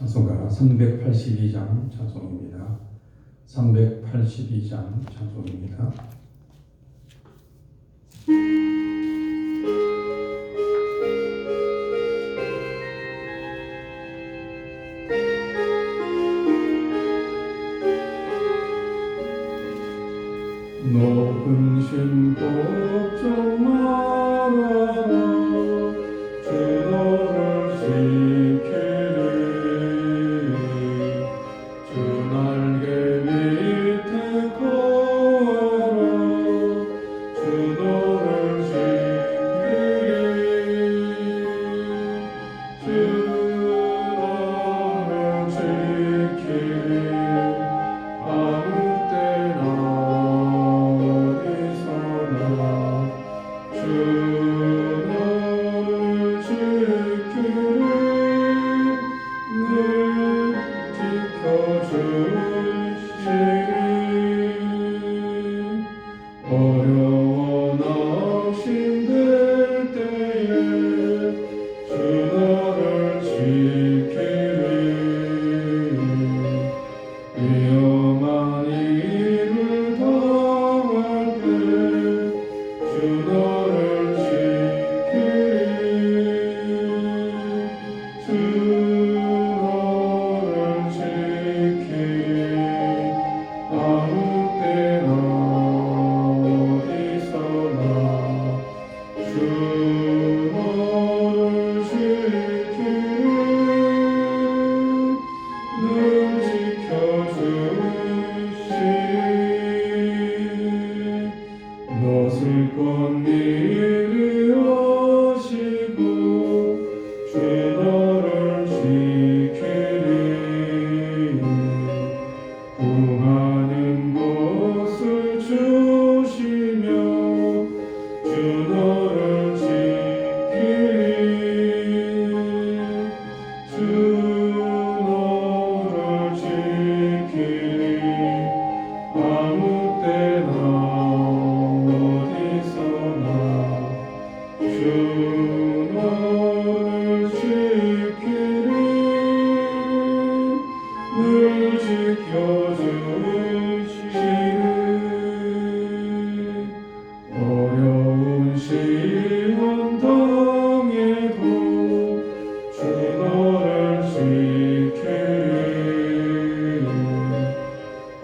찬송가 382장 찬송입니다. 382장 찬송입니다. 높은 심 걱정 말아라 주 너를 지키리 주 날개 밑에 거하라 주 너를 지키리 주 너를 지키리 아무 때나 주 너를 지키리 늘 지켜주시리 어려워 낙심될 때에 주 너를 지키리 위험한 일을 당할 때 주 너를 지키리 주 너를 지키리 아무 때나 어디서나 주 너를 지키리 늘 지켜주시리 못을 건 일이 오시고 주 너를 지키리 구하는 곳을 주시며 주 너를 지키리 주 너를 지키리 아무 때나 어디서나 주 너를 지키리 늘 지켜주시리 어려운 시험 당해도 주 너를 지키리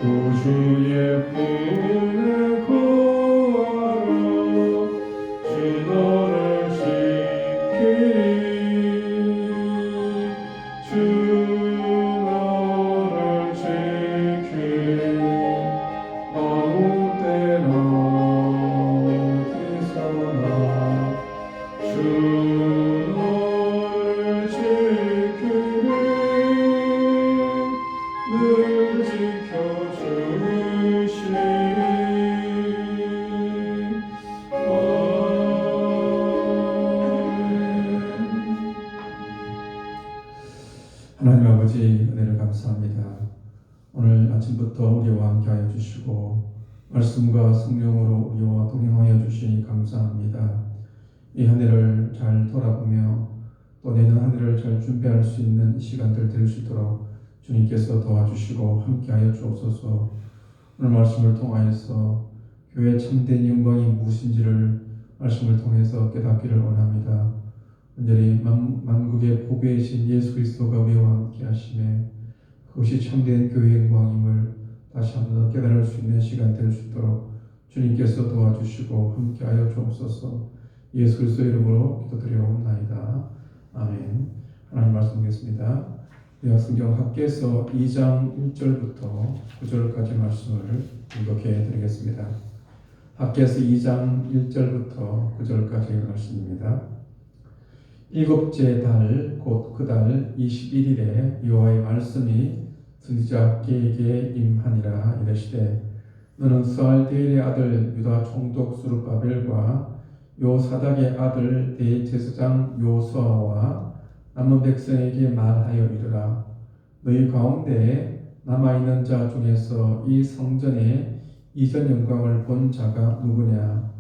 구주의 품에 거하라 주 너를 지키리 주 너를 지키리 아무 때나 어디서나 주 너를 지키리 늘 지켜주시리 하나님 아버지 은혜를 감사합니다. 오늘 아침부터 우리와 함께하여 주시고 말씀과 성령으로 우리와 동행하여 주시니 감사합니다. 이 한 해를 잘 돌아보며 또 내년 한 해를 잘 준비할 수 있는 시간들 될 수 있도록 주님께서 도와주시고 함께하여 주옵소서. 오늘 말씀을 통하여서 교회의 참된 영광이 무엇인지를 말씀을 통해서 깨닫기를 원합니다. 온전히 만국의 보배이신 예수 그리스도가 우리와 함께 하심에 그것이 참된 교회의 영광임을 다시 한번 깨달을 수 있는 시간 될 수 있도록 주님께서 도와주시고 함께하여 주옵소서. 예수 그리스도 이름으로 기도드려옵나이다. 아멘. 하나님 말씀 보겠습니다. 성경 학개서 2장 1절부터 9절까지 말씀을 읽게 드리겠습니다. 학개서 2장 1절부터 9절까지 말씀입니다. 일곱째 달 곧 그 달 21일에 여호와의 말씀이 스드기야에게 임하니라. 이르시되 너는 스알디엘의 아들 유다 총독 스룹바벨과 요사닥의 아들 대제사장 요수아와 남은 백성에게 말하여 이르라. 너희 가운데 남아있는 자 중에서 이 성전의 이전 영광을 본 자가 누구냐?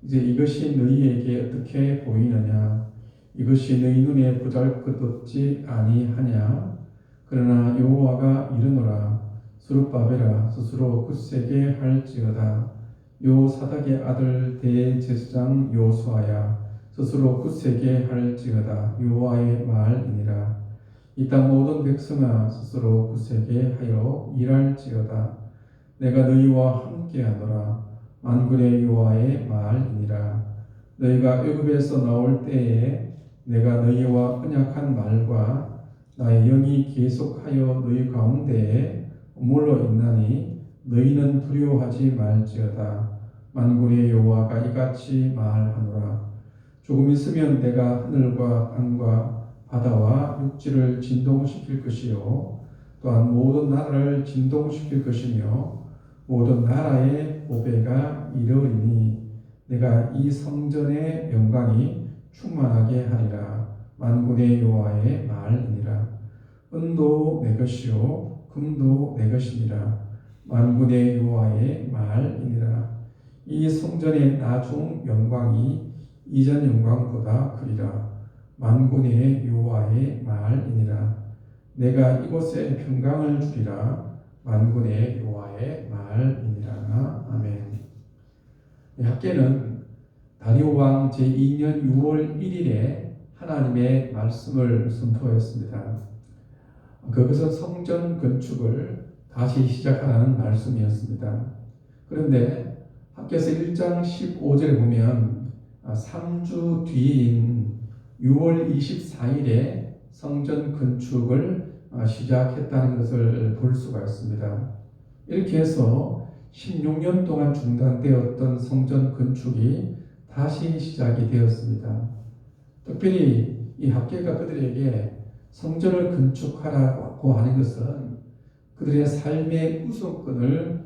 이제 이것이 너희에게 어떻게 보이느냐? 이것이 너희 눈에 보잘것없지 아니하냐? 그러나 여호와가 이르노라. 스룹바벨아 스스로 굳세게 할지어다. 요사닥의 아들 대제사장 요수아야 스스로 굳세게 할지어다. 여호와의 말이니라. 이 땅 모든 백성아 스스로 굳세게 하여 일할지어다. 내가 너희와 함께하노라. 만군의 여호와의 말이니라. 너희가 애굽에서 나올 때에 내가 너희와 언약한 말과 나의 영이 계속하여 너희 가운데에 머물러 있나니 너희는 두려워하지 말지어다. 만군의 여호와가 이같이 말하노라. 조금 있으면 내가 하늘과 땅과 바다와 육지를 진동시킬 것이요 또한 모든 나라를 진동시킬 것이며 모든 나라의 보배가 이르리니 내가 이 성전의 영광이 충만하게 하리라. 만군의 여호와의 말이니라. 은도 내 것이요 금도 내 것이니라. 만군의 여호와의 말이니라. 이 성전의 나중 영광이 이전 영광보다 크리라. 만군의 여호와의 말이니라. 내가 이곳에 평강을 주리라. 만군의 여호와의 말이니라. 아멘. 학개는 다리오 왕 제2년 6월 1일에 하나님의 말씀을 선포했습니다. 그것은 성전 건축을 다시 시작하라는 말씀이었습니다. 그런데 학개서 1장 15절에 보면 3주 뒤인 6월 24일에 성전 건축을 시작했다는 것을 볼 수가 있습니다. 이렇게 해서 16년 동안 중단되었던 성전 건축이 다시 시작이 되었습니다. 특별히 이 학개가 그들에게 성전을 건축하라고 하는 것은 그들의 삶의 우선권을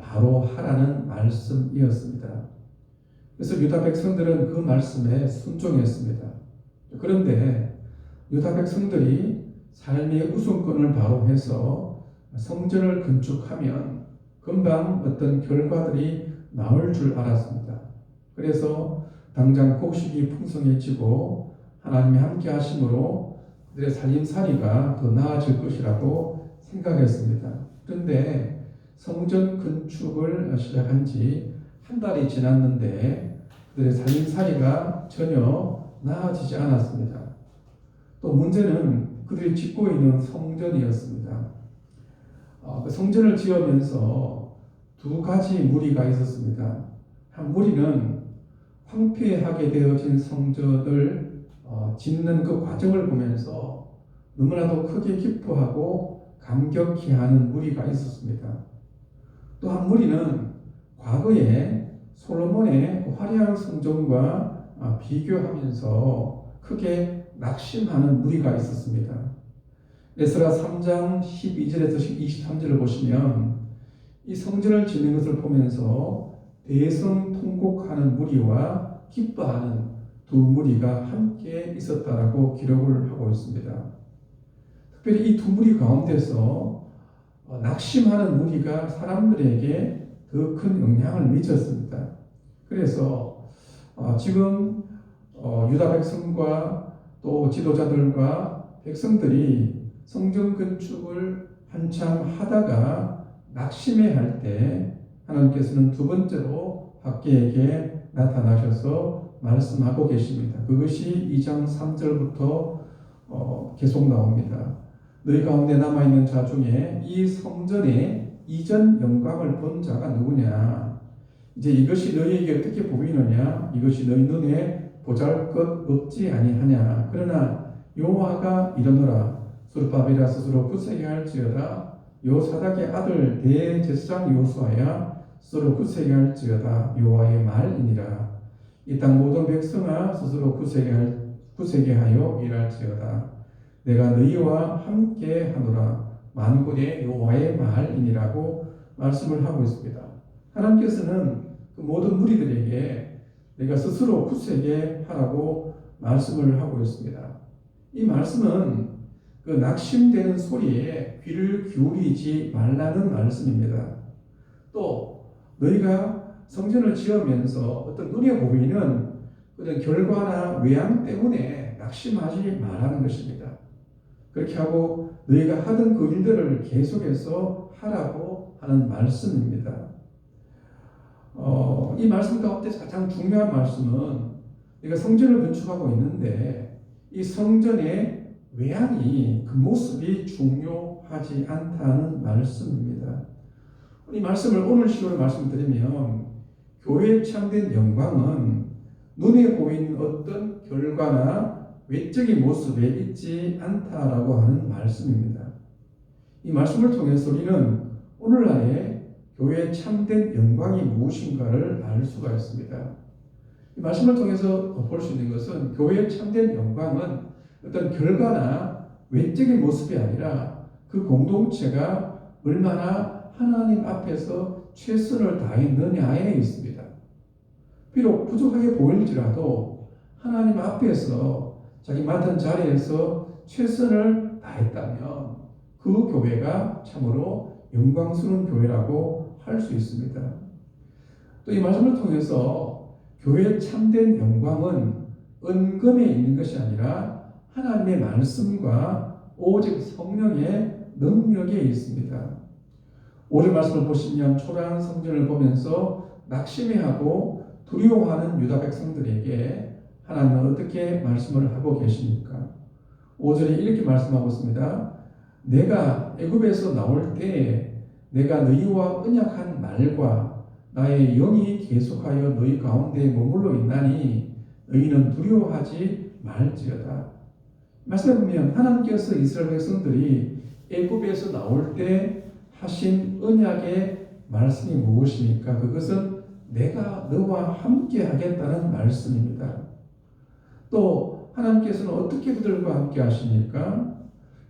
바로 하라는 말씀이었습니다. 그래서 유다 백성들은 그 말씀에 순종했습니다. 그런데 유다 백성들이 삶의 우선권을 바로 해서 성전을 건축하면 금방 어떤 결과들이 나올 줄 알았습니다. 그래서 당장 곡식이 풍성해지고 하나님이 함께 하심으로 그들의 살림살이가 더 나아질 것이라고 생각했습니다. 그런데 성전 건축을 시작한 지 한 달이 지났는데 그들의 살림살이가 전혀 나아지지 않았습니다. 또 문제는 그들이 짓고 있는 성전이었습니다. 그 성전을 지으면서 두 가지 무리가 있었습니다. 한 무리는 황폐하게 되어진 성전을 짓는 그 과정을 보면서 너무나도 크게 기뻐하고 감격해 하는 무리가 있었습니다. 또 한 무리는 과거에 솔로몬의 화려한 성전과 비교하면서 크게 낙심하는 무리가 있었습니다. 에스라 3장 12절에서 23절을 보시면 이 성전을 짓는 것을 보면서 대성통곡하는 무리와 기뻐하는 두 무리가 함께 있었다라고 기록을 하고 있습니다. 특별히 이 두 무리 가운데서 낙심하는 무리가 사람들에게 더 큰 영향을 미쳤습니다. 그래서 지금 유다 백성과 또 지도자들과 백성들이 성전 건축을 한참 하다가 낙심해 할 때 하나님께서는 두 번째로 학개에게 나타나셔서 말씀하고 계십니다. 그것이 2장 3절부터 계속 나옵니다. 너희 가운데 남아있는 자 중에 이 성전의 이전 영광을 본 자가 누구냐? 이제 이것이 너희에게 어떻게 보이느냐? 이것이 너희 눈에 보잘것 없지 아니하냐? 그러나 여호와가 이르노라. 스룹바벨아 스스로 굳세게 할지어다. 요사닥의 아들 대제사장 요수아야 스스로 굳세게 할지어다. 여호와의 말이니라. 이 땅 모든 백성아 스스로 굳세게 하여 일할지어다. 내가 너희와 함께 하노라. 만군의 여호와의 말이니라고 말씀을 하고 있습니다. 하나님께서는 그 모든 무리들에게 내가 스스로 굳세게 하라고 말씀을 하고 있습니다. 이 말씀은 그 낙심되는 소리에 귀를 기울이지 말라는 말씀입니다. 또 너희가 성전을 지으면서 어떤 눈에 보이는 그런 결과나 외양 때문에 낙심하지 말라는 것입니다. 그렇게 하고 너희가 하던 그 일들을 계속해서 하라고 하는 말씀입니다. 이 말씀 가운데 가장 중요한 말씀은 우리가 성전을 건축하고 있는데 이 성전의 외양이 그 모습이 중요하지 않다는 말씀입니다. 이 말씀을 오늘 식으로 말씀드리면 교회의 참된 영광은 눈에 보이는 어떤 결과나 외적인 모습에 있지 않다라고 하는 말씀입니다. 이 말씀을 통해서 우리는 오늘날의 교회의 참된 영광이 무엇인가를 알 수가 있습니다. 이 말씀을 통해서 볼 수 있는 것은 교회의 참된 영광은 어떤 결과나 외적인 모습이 아니라 그 공동체가 얼마나 하나님 앞에서 최선을 다했느냐에 있습니다. 비록 부족하게 보일지라도 하나님 앞에서 자기 맡은 자리에서 최선을 다했다면 그 교회가 참으로 영광스러운 교회라고 할 수 있습니다. 또 이 말씀을 통해서 교회의 참된 영광은 은금에 있는 것이 아니라 하나님의 말씀과 오직 성령의 능력에 있습니다. 오늘 말씀을 보시면 초라한 성전을 보면서 낙심해하고 두려워하는 유다 백성들에게 하나님은 어떻게 말씀을 하고 계십니까? 5절에 이렇게 말씀하고 있습니다. 내가 애굽에서 나올 때에 내가 너희와 언약한 말과 나의 영이 계속하여 너희 가운데 머물러 있나니 너희는 두려워하지 말지어다. 말씀해 보면 하나님께서 이스라엘 백성들이 애굽에서 나올 때 하신 언약의 말씀이 무엇입니까? 그것은 내가 너와 함께 하겠다는 말씀입니다. 또 하나님께서는 어떻게 그들과 함께 하십니까?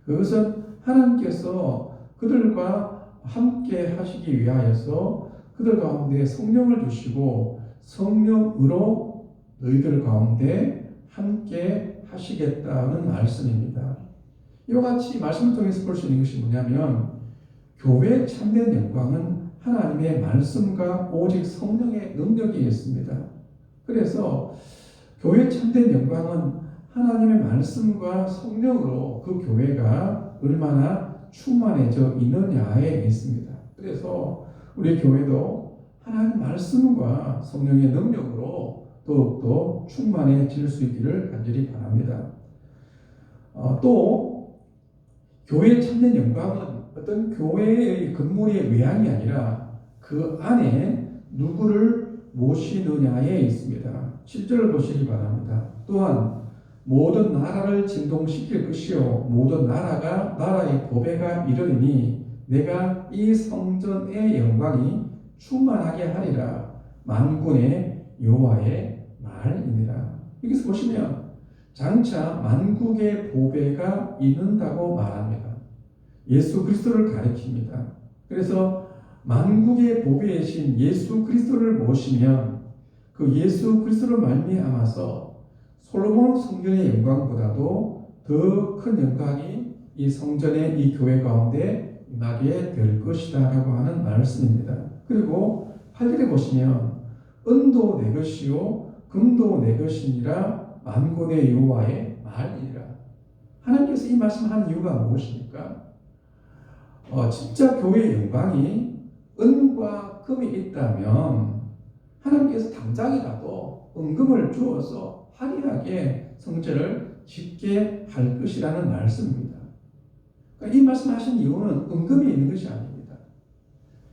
그것은 하나님께서 그들과 함께 하시기 위하여서 그들 가운데 성령을 주시고 성령으로 너희들 가운데 함께 하시겠다는 말씀입니다. 이와 같이 말씀을 통해서 볼 수 있는 것이 뭐냐면 교회의 참된 영광은 하나님의 말씀과 오직 성령의 능력이 있습니다. 그래서 교회의 참된 영광은 하나님의 말씀과 성령으로 그 교회가 얼마나 충만해져 있느냐에 있습니다. 그래서 우리 교회도 하나님 말씀과 성령의 능력으로 더욱더 충만해질 수 있기를 간절히 바랍니다. 또 교회의 참된 영광은 어떤 교회의 건물의 외양이 아니라 그 안에 누구를 모시느냐에 있습니다. 7절을 보시기 바랍니다. 또한 모든 나라를 진동시킬 것이요 모든 나라가 나라의 보배가 이르리니 내가 이 성전의 영광이 충만하게 하리라. 만군의 여호와의 말이니라. 여기서 보시면 장차 만국의 보배가 있는다고 말합니다. 예수 그리스도를 가리킵니다. 그래서 만국의 보배이신 예수 그리스도를 모시면 그 예수 그리스도를 말미암아서 솔로몬 성전의 영광보다도 더 큰 영광이 이 성전의 이 교회 가운데 임하게 될 것이다 라고 하는 말씀입니다. 그리고 8절에 보시면 은도 내 것이요 금도 내 것이니라 만군의 여호와의 말이니라. 하나님께서 이 말씀을 한 이유가 무엇입니까? 진짜 교회의 영광이 은과 금이 있다면 하나님께서 당장이라도 은금을 주어서 화려하게 성전을 짓게 할 것이라는 말씀입니다. 그러니까 이 말씀하신 이유는 은금이 있는 것이 아닙니다.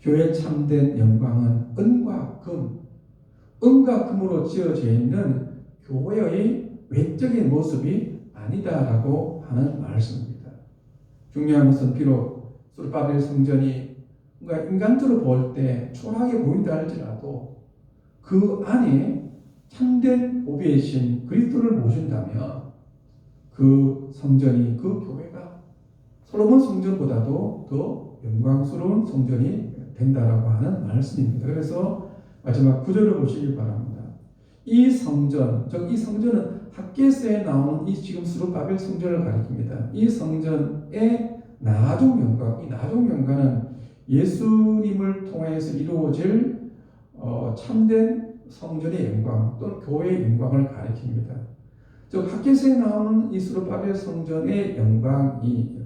교회의 참된 영광은 은과 금, 은과 금으로 지어져 있는 교회의 외적인 모습이 아니다라고 하는 말씀입니다. 중요한 것은 비록 수르바벨 성전이 뭔가 인간적으로 볼 때 초라하게 보인다 할지라도 그 안에 참된 보배이신 그리스도를 모신다면 그 성전이 그 교회가 솔로몬 성전보다도 더 영광스러운 성전이 된다라고 하는 말씀입니다. 그래서 마지막 9절을 보시기 바랍니다. 이 성전, 즉 이 성전은 학개서에 나오는 이 지금 스룹바벨 성전을 가리킵니다. 이 성전의 나중 영광, 이 나중 영광은 예수님을 통해서 이루어질 참된 성전의 영광 또는 교회의 영광을 가리킵니다. 즉 학개서에 나오는 이 스룹바벨 성전의 영광이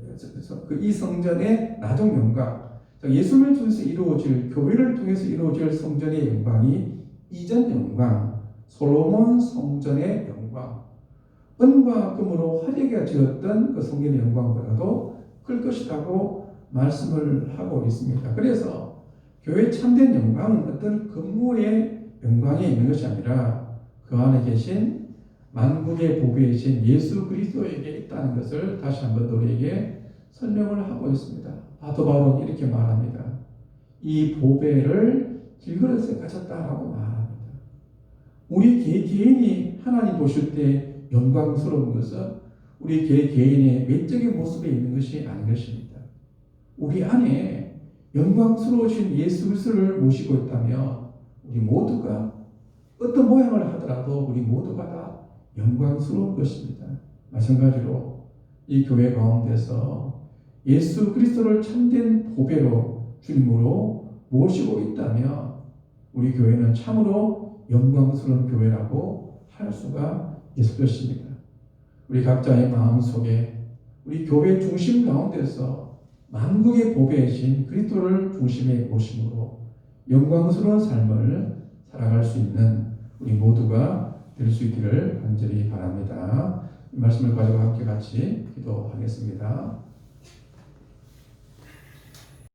이 성전의 나중 영광, 예수님을 통해서 이루어질 교회를 통해서 이루어질 성전의 영광이 이전 영광, 솔로몬 성전의 영광, 은과 금으로 화려하게 지었던 그 성전의 영광보다도 클 것이라고 말씀을 하고 있습니다. 그래서 교회 참된 영광은 어떤 건물의 영광에 있는 것이 아니라 그 안에 계신 만국의 보배이신 예수 그리스도에게 있다는 것을 다시 한번 우리에게 설명을 하고 있습니다. 사도 바울은 이렇게 말합니다. 이 보배를 길거리에서 가졌다라고 말합니다. 우리 개인이 하나님 보실 때 영광스러운 것은 우리 개인의 외적인 모습에 있는 것이 아닌 것입니다. 우리 안에 영광스러우신 예수 그리스도를 모시고 있다면 우리 모두가 어떤 모양을 하더라도 우리 모두가 다 영광스러운 것입니다. 마찬가지로 이 교회 가운데서 예수 그리스도를 참된 보배로 주님으로 모시고 있다면 우리 교회는 참으로 영광스러운 교회라고 할 수가 있을 것입니다. 우리 각자의 마음속에 우리 교회 중심 가운데서 만국의 보배이신 그리스도를 중심에 모심으로 영광스러운 삶을 살아갈 수 있는 우리 모두가 될 수 있기를 간절히 바랍니다. 이 말씀을 가지고 함께 같이 기도하겠습니다.